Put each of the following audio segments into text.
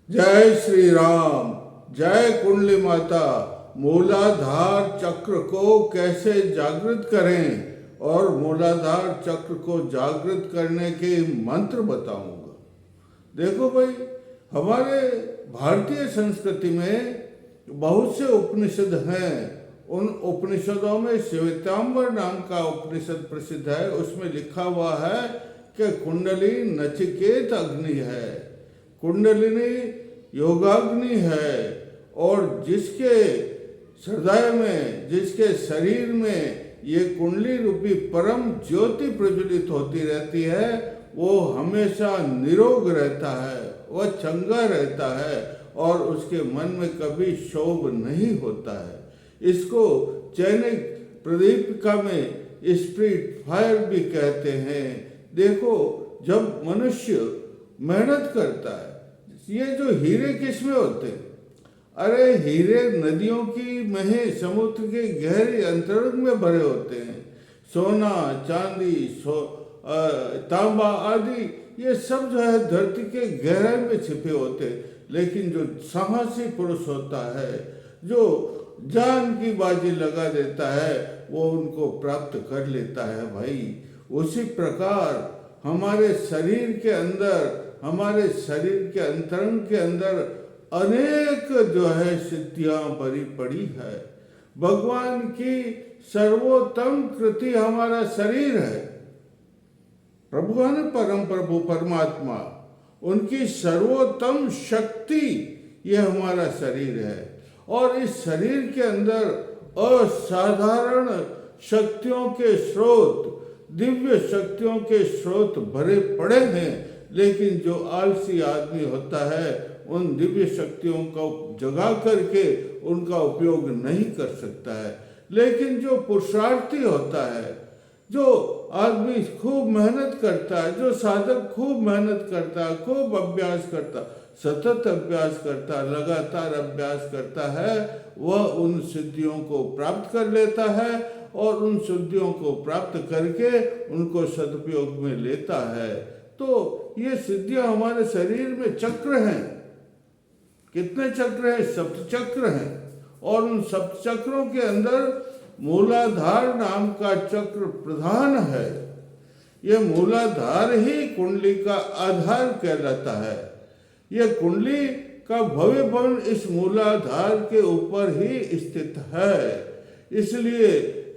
जय श्री राम। जय कुंडली माता। मूलाधार चक्र को कैसे जागृत करें और मूलाधार चक्र को जागृत करने के मंत्र बताऊंगा। देखो भाई, हमारे भारतीय संस्कृति में बहुत से उपनिषद हैं। उन उपनिषदों में श्वेतांबर नाम का उपनिषद प्रसिद्ध है। उसमें लिखा हुआ है कि कुंडली नचिकेत अग्नि है, कुंडलिनी योगाग्नि है, और जिसके हृदय में, जिसके शरीर में ये कुंडली रूपी परम ज्योति प्रज्वलित होती रहती है, वो हमेशा निरोग रहता है, वह चंगा रहता है और उसके मन में कभी क्षोभ नहीं होता है। इसको चैनिक प्रदीपिका में स्पिरिट फायर भी कहते हैं। देखो, जब मनुष्य मेहनत करता है, ये जो हीरे किसमें होते हैं? अरे हीरे नदियों की महें समुद्र के गहरे अंतरंग में भरे होते हैं। सोना, चांदी, तांबा आदि ये सब जो है धरती के गहराई में छिपे होते हैं। लेकिन जो साहसी पुरुष होता है, जो जान की बाजी लगा देता है, वो उनको प्राप्त कर लेता है भाई। उसी प्रकार हमारे शरीर के अंदर, हमारे शरीर के अंतरंग के अंदर अनेक जो है सिद्धियां भरी पड़ी है। भगवान की सर्वोत्तम कृति हमारा शरीर है। प्रभु है ना, परम प्रभु परमात्मा, उनकी सर्वोत्तम शक्ति ये हमारा शरीर है। और इस शरीर के अंदर असाधारण शक्तियों के स्रोत, दिव्य शक्तियों के स्रोत भरे पड़े हैं। लेकिन जो आलसी आदमी होता है, उन दिव्य शक्तियों को जगा करके उनका उपयोग नहीं कर सकता है। लेकिन जो पुरुषार्थी होता है, जो आदमी खूब मेहनत करता है, जो साधक खूब मेहनत करता है, खूब अभ्यास करता, सतत अभ्यास करता, लगातार अभ्यास करता है, वह उन सिद्धियों को प्राप्त कर लेता है और उन सिद्धियों को प्राप्त करके उनको सदुपयोग में लेता है। तो ये सिद्धियां हमारे शरीर में चक्र हैं। कितने चक्र हैं? सप्त चक्र हैं। और उन सप्त चक्रों के अंदर मूलाधार नाम का चक्र प्रधान है। यह मूलाधार ही कुंडली का आधार कहलाता है। यह कुंडली का भव्य भवन इस मूलाधार के ऊपर ही स्थित है। इसलिए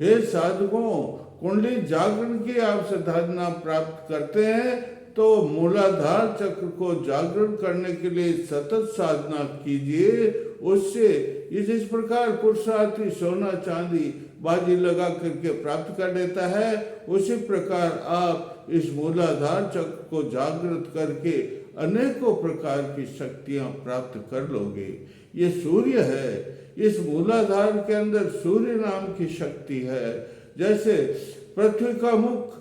हे साधकों, कुंडली जागरण की आप साधना प्राप्त करते हैं तो मूलाधार चक्र को जागरण करने के लिए सतत साधना कीजिए। उससे जिस प्रकार पुरुषार्थी सोना चांदी बाजी लगा करके प्राप्त कर लेता है, उसी प्रकार आप इस मूलाधार चक्र को जागृत करके अनेकों प्रकार की शक्तियां प्राप्त कर लोगे। ये सूर्य है, इस मूलाधार के अंदर सूर्य नाम की शक्ति है। जैसे पृथ्वी का मुख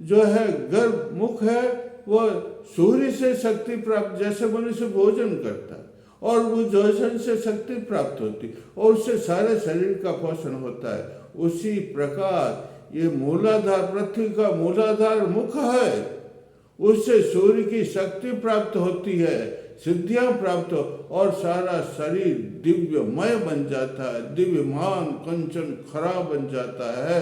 जो है, गर्भ मुख है, वह सूर्य से शक्ति प्राप्त, जैसे मनुष्य भोजन करता है और वो भोजन से शक्ति प्राप्त होती और उससे सारे शरीर का पोषण होता है, उसी प्रकार ये मूलाधार, पृथ्वी का मूलाधार मुख है, उससे सूर्य की शक्ति प्राप्त होती है, सिद्धियां प्राप्त हो और सारा शरीर दिव्यमय बन जाता है, दिव्यमान कंचन खरा बन जाता है।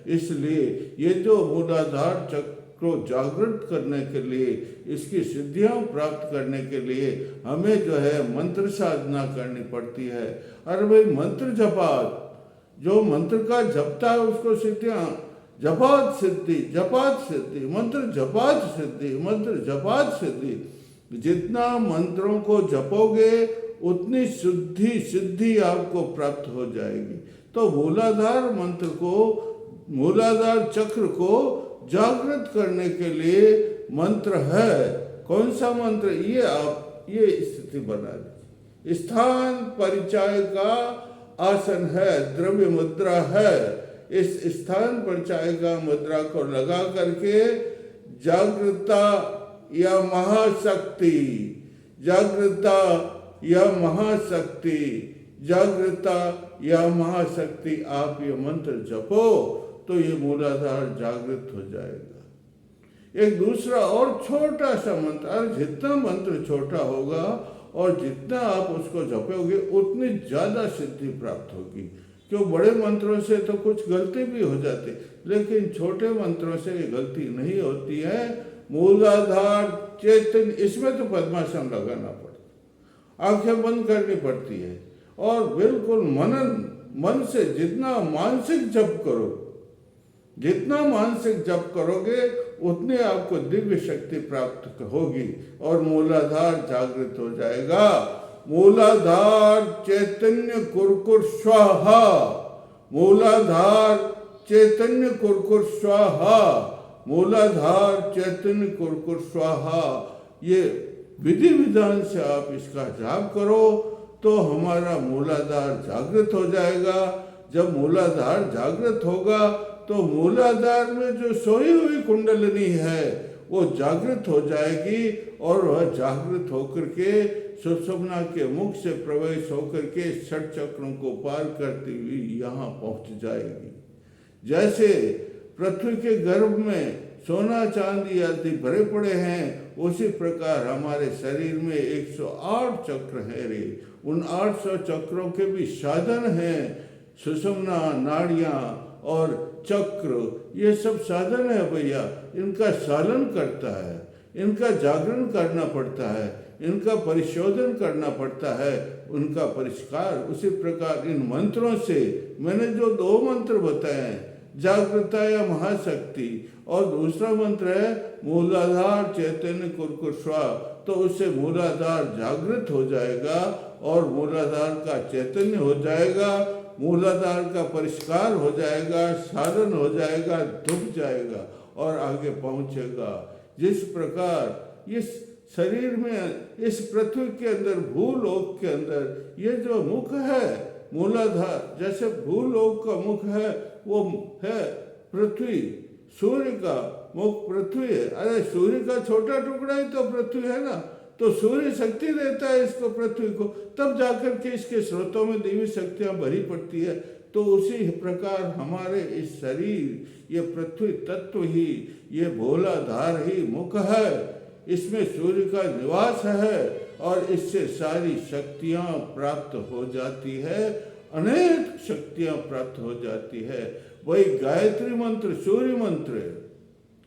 इसलिए ये जो मूलाधार चक्र को जागृत करने के लिए, इसकी सिद्धियां प्राप्त करने के लिए हमें जो है मंत्र साधना करनी पड़ती है। अरे भाई, मंत्र जपात, जो मंत्र का जपता है उसको सिद्धियां, जपात सिद्धि, जपात सिद्धि, मंत्र जपात सिद्धि, मंत्र जपात सिद्धि। जितना मंत्रों को जपोगे उतनी सिद्धि आपको प्राप्त हो जाएगी। तो मूलाधार मंत्र को, मूलाधार चक्र को जागृत करने के लिए मंत्र है। कौन सा मंत्र? ये आप ये स्थिति बना लीजिए। स्थान परिचय का आसन है, द्रव्य मुद्रा है। इस स्थान परिचय का मुद्रा को लगा करके जागृता या महाशक्ति, जागृता या महाशक्ति, जागृता या महाशक्ति, आप ये मंत्र जपो तो ये मूलाधार जागृत हो जाएगा। एक दूसरा और छोटा सा मंत्र, जितना मंत्र छोटा होगा और जितना आप उसको जपोगे उतनी ज़्यादा सिद्धि प्राप्त होगी। क्यों, बड़े मंत्रों से तो कुछ गलती भी हो जाती, लेकिन छोटे मंत्रों से ये गलती नहीं होती है। मूलाधार चेतन, इसमें तो पद्मासन लगाना पड़ता, आंखें बंद करनी पड़ती है और बिल्कुल मन से जितना मानसिक जप करो, जितना मानसिक जप करोगे उतनी आपको दिव्य शक्ति प्राप्त होगी और मूलाधार जागृत हो जाएगा। मूलाधार चैतन्य कुरकुर स्वाहा, मूलाधार चैतन्य कुरकुर स्वाहा, मूलाधार चैतन्य कुरकुर स्वाहा। ये विधि विधान से आप इसका जाप करो तो हमारा मूलाधार जागृत हो जाएगा। जब मूलाधार जागृत होगा तो मूलाधार में जो सोई हुई कुंडलिनी है वो जागृत हो जाएगी और वह जागृत होकर के सुषुम्ना के मुख से प्रवेश होकर के षट चक्रों को पार करती हुई यहाँ पहुँच जाएगी। जैसे पृथ्वी के गर्भ में सोना चांदी आदि भरे पड़े हैं, उसी प्रकार हमारे शरीर में 108 चक्र हैं रे। उन 800 चक्रों के भी साधन हैं, सुषुम्ना, नाड़ियाँ और चक्र, ये सब साधन है भैया। इनका सालन करता है, इनका जागरण करना पड़ता है, इनका परिशोधन करना पड़ता है, उनका परिष्कार। उसी प्रकार इन मंत्रों से मैंने जो 2 मंत्र बताए हैं, जागृता या महाशक्ति और दूसरा मंत्र है मूलाधार चैतन्य कुरकुर स्वा, तो उससे मूलाधार जागृत हो जाएगा और मूलाधार का चैतन्य हो जाएगा, मूलाधार का परिष्कार हो जाएगा, साधन हो जाएगा, धुप जाएगा और आगे पहुंचेगा। जिस प्रकार इस शरीर में, इस पृथ्वी के अंदर, भूलोक के अंदर ये जो मुख है मूलाधार, जैसे भूलोक का मुख है वो है पृथ्वी, सूर्य का मुख पृथ्वी है। अरे सूर्य का छोटा टुकड़ा ही तो पृथ्वी है ना, तो सूर्य शक्ति देता है इसको, पृथ्वी को, तब जाकर के इसके स्रोतों में देवी शक्तियां भरी पड़ती है। तो उसी प्रकार हमारे इस शरीर, ये पृथ्वी तत्व ही, ये भोलाधार ही मुख है, इसमें सूर्य का निवास है और इससे सारी शक्तियां प्राप्त हो जाती है, अनेक शक्तियां प्राप्त हो जाती है। वही गायत्री मंत्र सूर्य मंत्र है।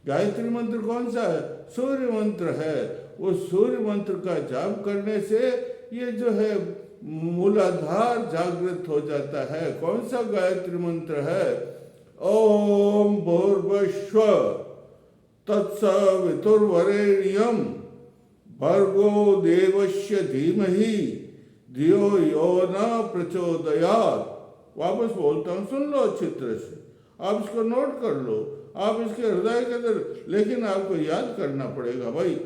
गायत्री मंत्र कौन सा है? सूर्य मंत्र है। वो सूर्य मंत्र का जाप करने से ये जो है मूलाधार जागृत हो जाता है। कौन सा गायत्री मंत्र है? ओम भूर्भुवस्सुः तत्सवितुर्वरेण्यं भर्गो देवस्य धीमहि धियो यो न प्रचोदयात्। वापस बोलता हूँ, सुन लो अच्छी तरह से, आप इसको नोट कर लो, आप इसके हृदय के अंदर, लेकिन आपको याद करना पड़ेगा भाई।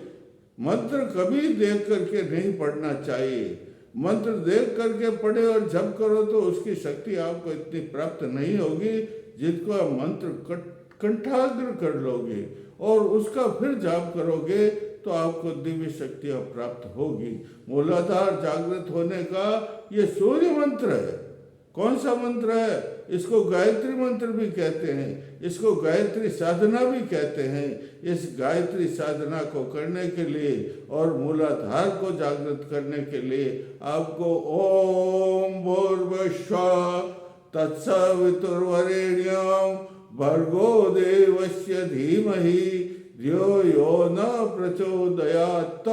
मंत्र कभी देख करके नहीं पढ़ना चाहिए। मंत्र देख करके पढ़े और जप करो तो उसकी शक्ति आपको इतनी प्राप्त नहीं होगी जिसको आप मंत्र कंठाग्र कर लोगे और उसका फिर जाप करोगे तो आपको दिव्य शक्तियाँ प्राप्त होगी। मूलाधार जागृत होने का ये सूर्य मंत्र है। कौन सा मंत्र है? इसको गायत्री मंत्र भी कहते हैं, इसको गायत्री साधना भी कहते हैं। इस गायत्री साधना को करने के लिए और मूलाधार को जागृत करने के लिए आपको ओम भूर्भुवस्सुः तत्सवितुर्वरेण्यं भर्गो देवस्य धीमहि धियो यो न प्रचोदयात्।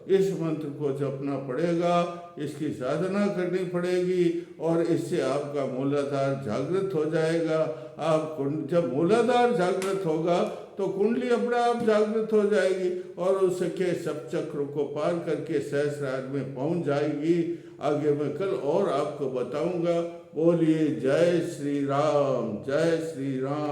इस मंत्र को जपना पड़ेगा, इसकी साधना करनी पड़ेगी और इससे आपका मूलाधार जागृत हो जाएगा। आप जब मूलाधार जागृत होगा तो कुंडली अपने आप जागृत हो जाएगी और उसके सब चक्रों को पार करके सहस्रार में पहुंच जाएगी। आगे मैं कल और आपको बताऊंगा। बोलिए जय श्री राम, जय श्री राम।